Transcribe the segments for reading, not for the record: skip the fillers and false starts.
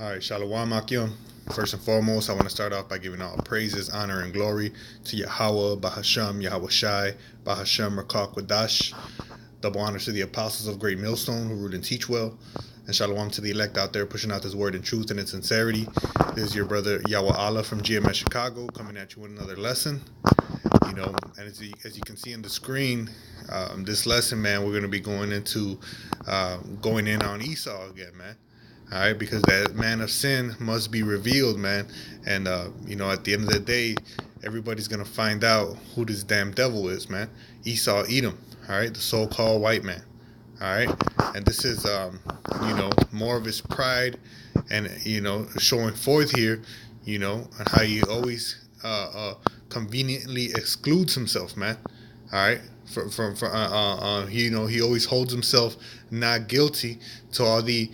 All right, Shalom Akim. First and foremost, I want to start off by giving all praises, honor, and glory to Yahweh, Bahasham, Yahweh Shai, Bahasham, Rakak, Wadash. Double honor to the apostles of Great Millstone who rule and teach well. And shalom to the elect out there pushing out this word in truth and in sincerity. This is your brother Yahweh Allah from GMS Chicago coming at you with another lesson. And as you can see on the screen, this lesson, man, we're going to be going into going in on Esau again, man. All right, because that man of sin must be revealed, man. And, at the end of the day, everybody's going to find out who this damn devil is, man. ESAU-EDOM, all right, the so-called white man, all right. And this is, more of his pride and, showing forth here, and how he always conveniently excludes himself, man, all right. He always holds himself not guilty to all the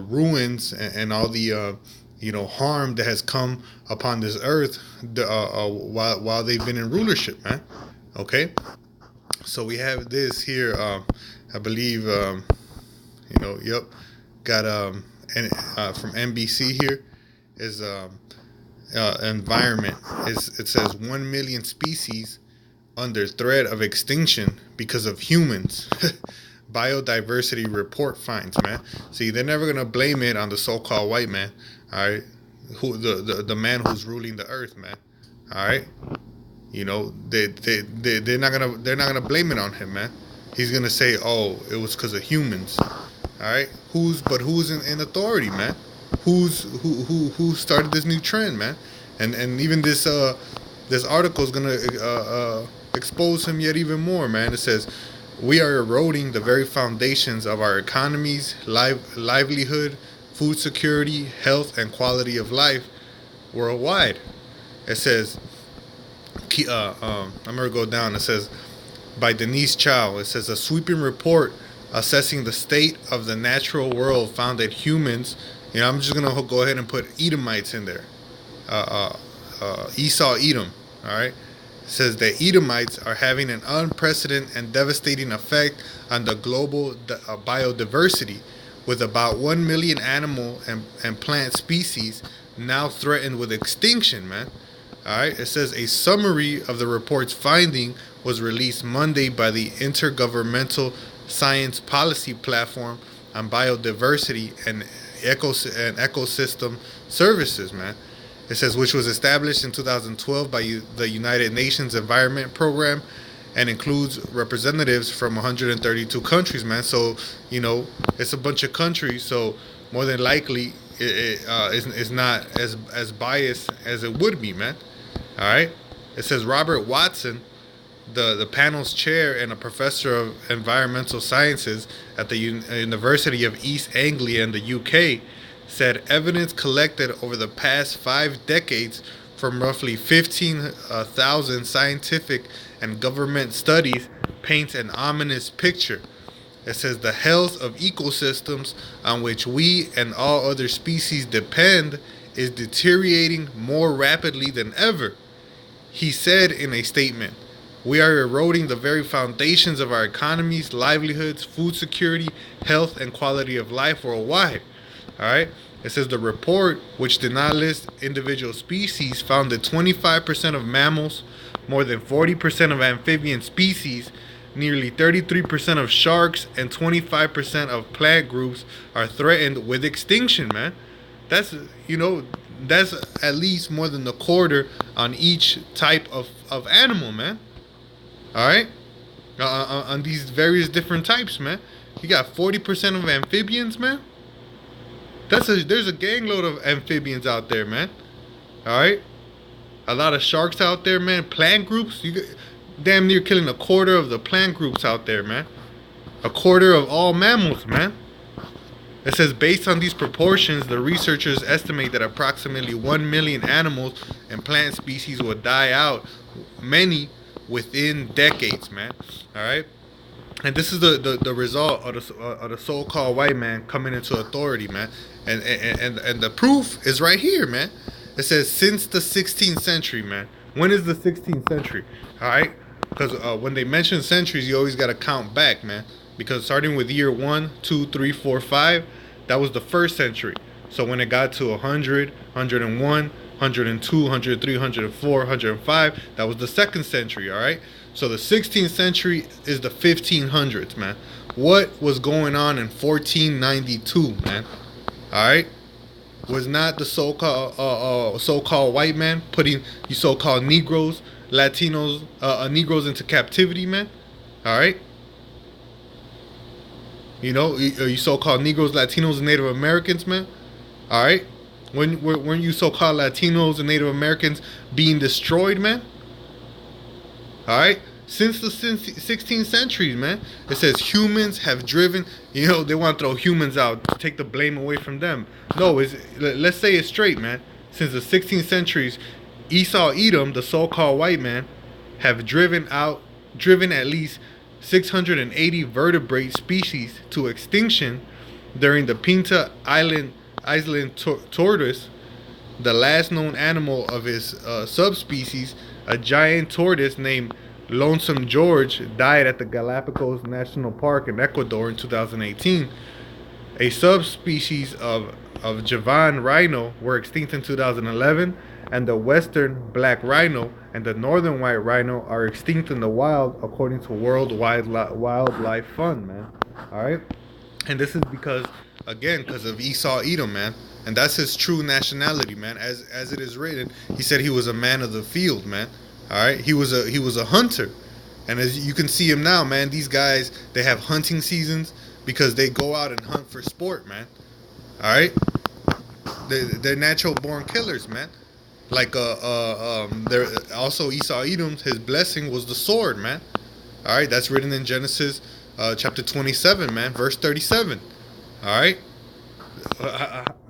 ruins and all the harm that has come upon this earth while they've been in rulership, man. Okay, so we have this here. I believe got from NBC here is environment. It says 1 million species under threat of extinction because of humans. Biodiversity report finds, man. See, they're never gonna blame it on the so-called white man, all right? Who the man who's ruling the earth, man. All right, they're not gonna blame it on him, man. He's gonna say, oh, it was because of humans. All right, who's in authority, man? Who started this new trend, man? And even this article is gonna expose him yet even more, man. It says, we are eroding the very foundations of our economies, livelihood, food security, health, and quality of life worldwide. It says, I'm going to go down. It says, by Denise Chow, it says, a sweeping report assessing the state of the natural world found that humans, I'm just going to go ahead and put Edomites in there. ESAU-EDOM, all right? Says that Edomites are having an unprecedented and devastating effect on the global biodiversity, with about 1 million animal and plant species now threatened with extinction, man. All right. It says a summary of the report's finding was released Monday by the Intergovernmental Science Policy Platform on Biodiversity and Ecosystem Services, man. It says, which was established in 2012 by the United Nations Environment Program and includes representatives from 132 countries, man. So, it's a bunch of countries. So, more than likely, it's not as biased as it would be, man. All right. It says Robert Watson, the panel's chair and a professor of environmental sciences at the University of East Anglia in the UK, said evidence collected over the past 5 decades from roughly 15,000 scientific and government studies paints an ominous picture. It says the health of ecosystems on which we and all other species depend is deteriorating more rapidly than ever. He said in a statement, we are eroding the very foundations of our economies, livelihoods, food security, health, and quality of life worldwide. All right. It says the report, which did not list individual species, found that 25% of mammals, more than 40% of amphibian species, nearly 33% of sharks, and 25% of plant groups are threatened with extinction, man. That's at least more than a quarter on each type of animal, man. All right? On these various different types, man. You got 40% of amphibians, man. There's a gangload of amphibians out there, man. All right, a lot of sharks out there, man. Plant groups, you damn near killing a quarter of the plant groups out there, man. A quarter of all mammals, man. It says based on these proportions, the researchers estimate that approximately 1 million animals and plant species will die out, many within decades, man. All right. And this is the result of the so-called white man coming into authority, man. And the proof is right here, man. It says since the 16th century, man. When is the 16th century? All right, because when they mention centuries, you always got to count back, man. Because starting with year 1, 2, 3, 4, 5, That was the first century. So when it got to 100, 101, 102, 103, 104, 105, that was the second century, all right? So the 16th century is the 1500s, man. What was going on in 1492, man? All right? Was not the so-called white man putting you so-called Negroes, Latinos, Negroes into captivity, man? All right? You know, you so-called Negroes, Latinos, and Native Americans, man. All right, weren't you so-called Latinos and Native Americans being destroyed, man? All right, since the 16th century, man. It says humans have driven. You know, they want to throw humans out to take the blame away from them. No, let's say it straight, man. Since the 16th centuries, ESAU-EDOM, the so-called white man, have driven at least 680 vertebrate species to extinction during the Pinta Island tortoise, the last known animal of his subspecies. A giant tortoise named Lonesome George died at the Galapagos National Park in Ecuador in 2018. A subspecies of Javan rhino were extinct in 2011, and the western black rhino and the northern white rhino are extinct in the wild, according to World Wildlife Fund, man. All right, and this is because of ESAU-EDOM, man, and that's his true nationality, man. As it is written, he said he was a man of the field, man. All right, he was a hunter, and as you can see him now, man, these guys, they have hunting seasons because they go out and hunt for sport, man. All right, they're natural born killers, man. Like there also ESAU-EDOM, his blessing was the sword, man. All right, that's written in Genesis chapter 27, man, verse 37. All right,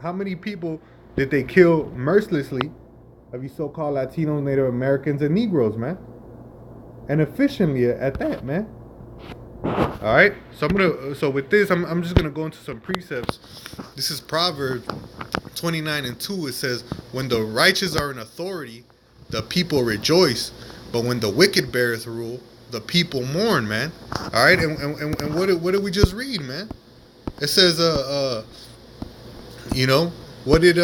how many people did they kill mercilessly of you so-called Latinos, Native Americans, and Negroes, man? And efficiently at that, man. All right, so with this, I'm just gonna go into some precepts. This is Proverbs 29:2. It says, "When the righteous are in authority, the people rejoice, but when the wicked beareth rule, the people mourn," man. All right, and what did we just read, man? It says, you know, what did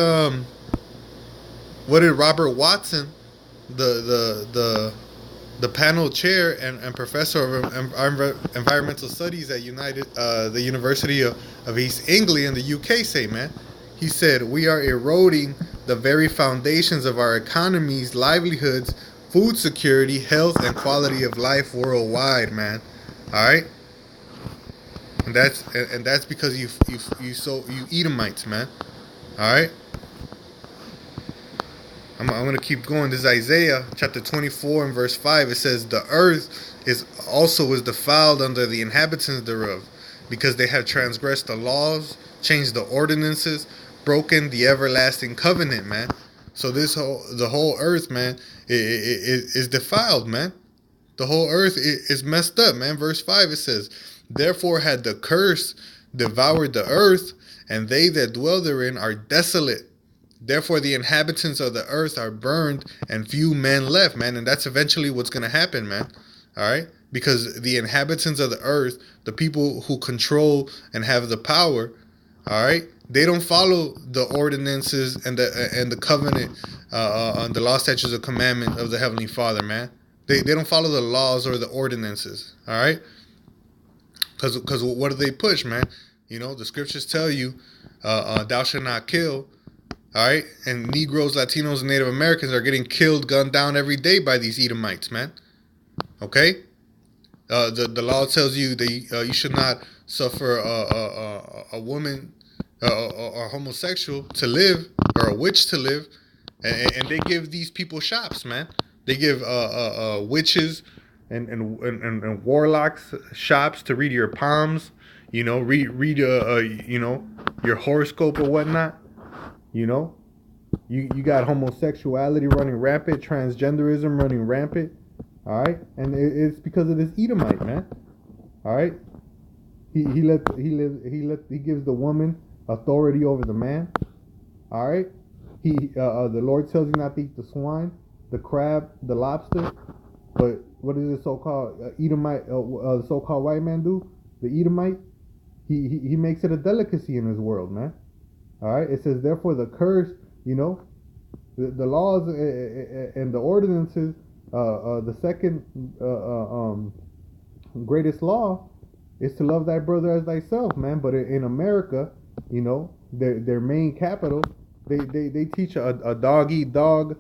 Robert Watson, the panel chair and professor of environmental studies at the University of East Anglia in the UK say, man? He said, "We are eroding the very foundations of our economies, livelihoods, food security, health, and quality of life worldwide, man." All right, and that's because you Edomites, man. All right. I'm going to keep going. This is Isaiah chapter 24 and verse 5. It says, "The earth is defiled under the inhabitants thereof, because they have transgressed the laws, changed the ordinances, broken the everlasting covenant," man. So the whole earth, man, is defiled, man. The whole earth is messed up, man. Verse 5, it says, "Therefore had the curse devoured the earth, and they that dwell therein are desolate. Therefore the inhabitants of the earth are burned, and few men left," man. And that's eventually what's going to happen, man. All right? Because the inhabitants of the earth, the people who control and have the power, all right, they don't follow the ordinances and the covenant, the law, statutes, and commandment of the Heavenly Father, man. They don't follow the laws or the ordinances, all right? Because what do they push, man? You know, the scriptures tell you, "Thou shalt not kill." All right, and Negroes, Latinos, and Native Americans are getting killed, gunned down every day by these Edomites, man. Okay, the law tells you that you should not suffer a woman or homosexual to live, or a witch to live, and they give these people shops, man. They give witches and warlocks shops to read your palms, you know, read you know, your horoscope or whatnot. You know, you got homosexuality running rampant, transgenderism running rampant. All right, and it's because of this Edomite, man. All right, he gives the woman authority over the man. All right, the Lord tells you not to eat the swine, the crab, the lobster. But what does the so-called Edomite, the so-called white man do? The Edomite, He makes it a delicacy in his world, man. All right. It says, therefore, the curse, the laws and the ordinances, the second greatest law is to love thy brother as thyself, man. But in America, their main capital, they teach a dog eat dog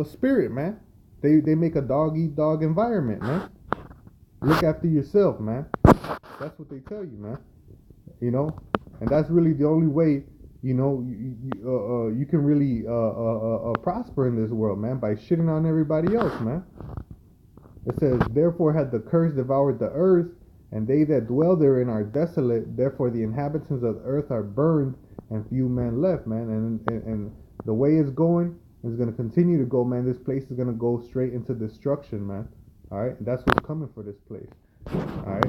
spirit, man. They make a dog eat dog environment, man. Look after yourself, man. That's what they tell you, man. And that's really the only way you can really prosper in this world, man, by shitting on everybody else, man. It says, therefore had the curse devoured the earth, and they that dwell therein are desolate. Therefore the inhabitants of the earth are burned, and few men left, man. And the way it's going is going to continue to go, man. This place is going to go straight into destruction, man. All right, and that's what's coming for this place. All right.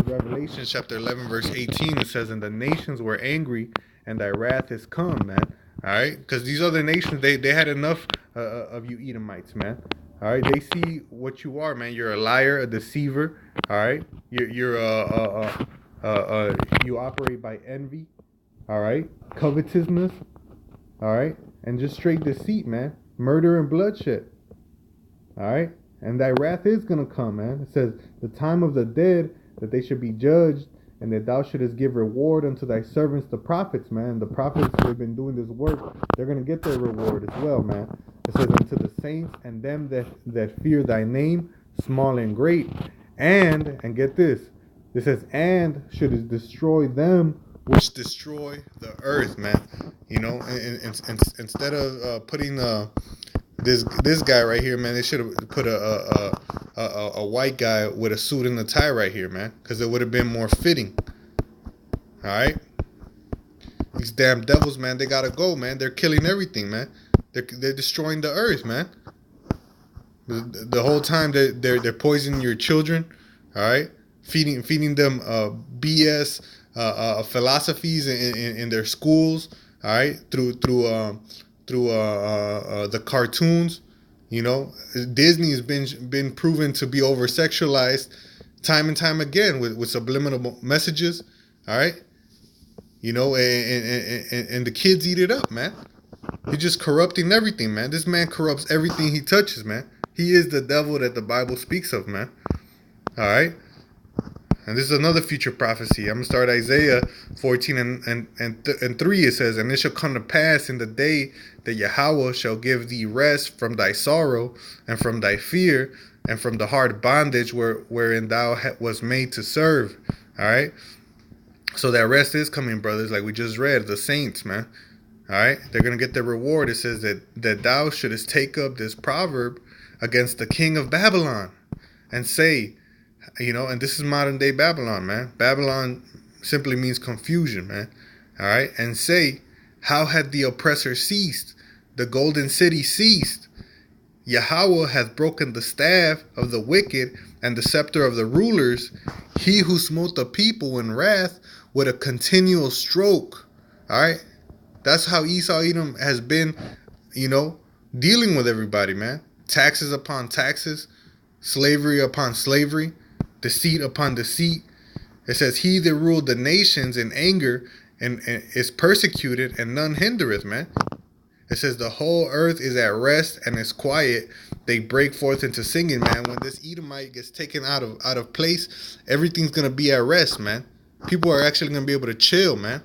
Revelation chapter 11 verse 18, it says, and the nations were angry, and thy wrath is come, man. All right, because these other nations, they had enough of you Edomites, man. All right, they see what you are, man. You're a liar, a deceiver. All right, you operate by envy. All right, covetousness. All right, and just straight deceit, man. Murder and bloodshed. All right. And thy wrath is going to come, man. It says, the time of the dead, that they should be judged, and that thou shouldest give reward unto thy servants, the prophets, man. The prophets who have been doing this work, they're going to get their reward as well, man. It says, unto the saints and them that fear thy name, small and great. And get this. It says, and shouldest destroy them which destroy the earth, man. Instead of putting... This guy right here, man, they should have put a white guy with a suit and a tie right here, man, because it would have been more fitting. All right, these damn devils, man, they gotta go, man. They're killing everything, man. They're destroying the earth, man. The whole time they're poisoning your children. All right, feeding them BS philosophies in their schools. All right, through the cartoons. Disney has been proven to be over sexualized time and time again with subliminal messages. All right, and the kids eat it up, man. He's just corrupting everything, man. This man corrupts everything he touches, man. He is the devil that the Bible speaks of, man. All right. And this is another future prophecy. I'm going to start Isaiah 14 and 3. It says, and it shall come to pass in the day that Yahweh shall give thee rest from thy sorrow and from thy fear and from the hard bondage wherein thou was made to serve. All right. So that rest is coming, brothers, like we just read, the saints, man. All right. They're going to get their reward. It says that thou shouldest take up this proverb against the king of Babylon and say, and this is modern day Babylon, man. Babylon simply means confusion, man. All right. And say, how had the oppressor ceased? The golden city ceased. Yahweh hath broken the staff of the wicked and the scepter of the rulers. He who smote the people in wrath with a continual stroke. All right. That's how ESAU-EDOM has been, dealing with everybody, man. Taxes upon taxes, slavery upon slavery, deceit upon deceit. It says, he that ruled the nations in anger and is persecuted, and none hindereth, man. It says, the whole earth is at rest and is quiet. They break forth into singing, man. When this Edomite gets taken out of place, everything's going to be at rest, man. People are actually going to be able to chill, man.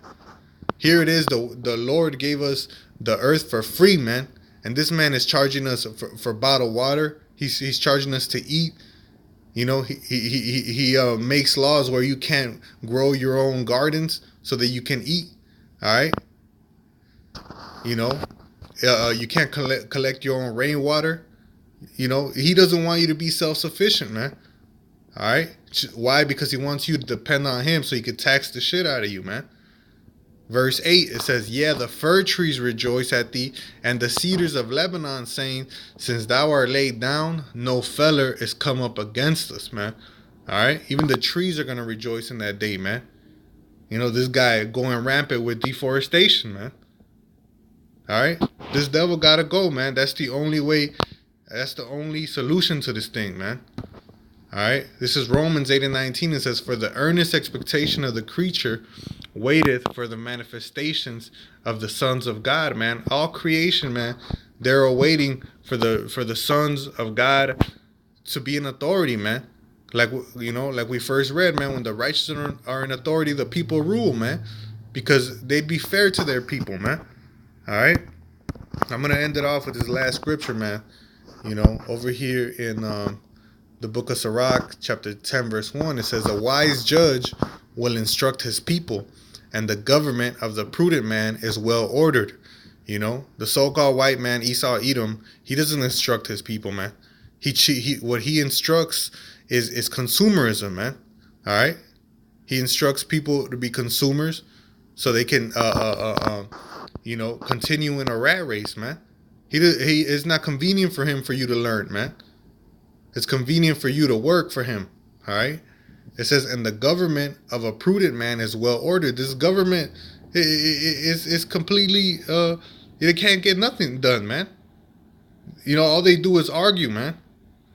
Here it is, the Lord gave us the earth for free, man. And this man is charging us for bottled water. He's charging us to eat. He makes laws where you can't grow your own gardens so that you can eat. All right. You can't collect your own rainwater. He doesn't want you to be self-sufficient, man. All right. Why? Because he wants you to depend on him so he could tax the shit out of you, man. Verse 8, it says, yeah, the fir trees rejoice at thee, and the cedars of Lebanon, saying, since thou art laid down, no feller is come up against us, man. All right? Even the trees are going to rejoice in that day, man. This guy going rampant with deforestation, man. All right? This devil got to go, man. That's the only way. That's the only solution to this thing, man. All right. This is Romans 8:19. It says, "For the earnest expectation of the creature waiteth for the manifestations of the sons of God." Man, all creation, man, they're awaiting for the sons of God to be in authority, man. Like, like we first read, man, when the righteous are in authority, the people rule, man, because they'd be fair to their people, man. All right. I'm gonna end it off with this last scripture, man. Over here in the book of Sirach, chapter 10, verse 1, it says, "A wise judge will instruct his people, and the government of the prudent man is well ordered." The so-called white man, ESAU-EDOM, he doesn't instruct his people, man. What he instructs is consumerism, man. All right? He instructs people to be consumers so they can, continue in a rat race, man. It's not convenient for you to learn, man. It's convenient for you to work for him. All right. It says, "And the government of a prudent man is well ordered." This government is completely. They can't get nothing done, man. All they do is argue, man.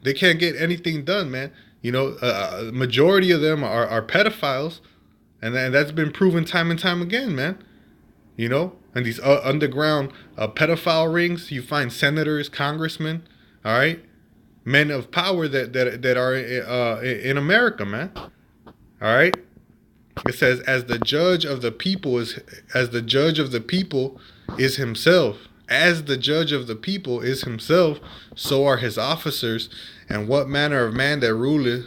They can't get anything done, man. Majority of them are pedophiles, and that's been proven time and time again, man. And these underground pedophile rings, you find senators, congressmen, all right, men of power that are in America, man. All right. It says, "As the judge of the people is himself. As the judge of the people is himself, so are his officers. And what manner of man that ruleth,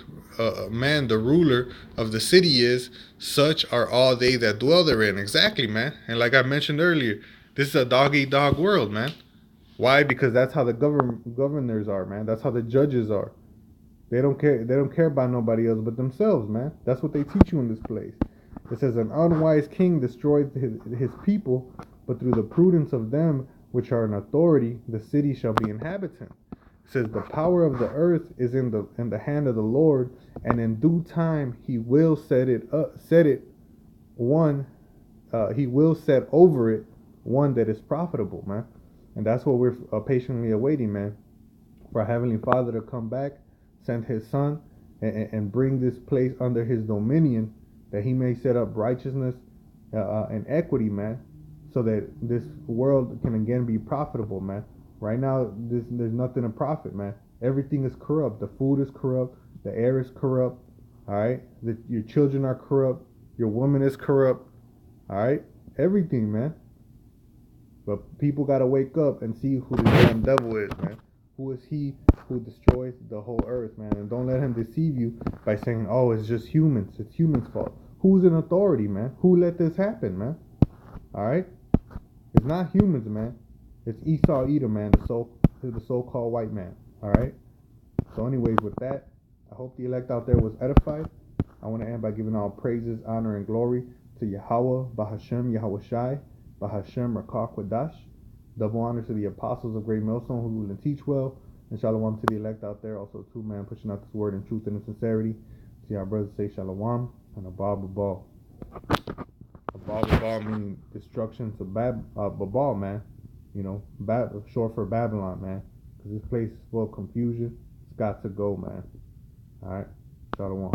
man the ruler of the city is, such are all they that dwell therein." Exactly, man. And like I mentioned earlier, this is a dog-eat-dog world, man. Why? Because that's how the governors are, man. That's how the judges are. They don't care. They don't care about nobody else but themselves, man. That's what they teach you in this place. It says, "An unwise king destroys his people, but through the prudence of them which are in authority, the city shall be inhabited." It says, "The power of the earth is in the hand of the Lord, and in due time he will set over it one that is profitable," man. And that's what we're patiently awaiting, man. For our Heavenly Father to come back, send His Son, and bring this place under His dominion, that He may set up righteousness and equity, man, so that this world can again be profitable, man. Right now, there's nothing to profit, man. Everything is corrupt. The food is corrupt. The air is corrupt. All right? Your children are corrupt. Your woman is corrupt. All right? Everything, man. But people got to wake up and see who the damn devil is, man. Who is he who destroys the whole earth, man? And don't let him deceive you by saying, "Oh, it's just humans. It's humans' fault." Who's in authority, man? Who let this happen, man? All right? It's not humans, man. It's ESAU-EDOM, man, the so-called white man. All right? So anyways, with that, I hope the elect out there was edified. I want to end by giving all praises, honor, and glory to Yahweh, Bahashem, Yahweh Shai, Bahashem, Rakah Kwadash. Double honor to the apostles of Great Millstone who rule and teach well. And shalom to the elect out there. Also, too, man, pushing out this word in truth and in sincerity. See our brothers say shalom and Abal. Abal meaning destruction to Babal, man. Short for Babylon, man. Because this place is full of confusion. It's got to go, man. All right. Shalom.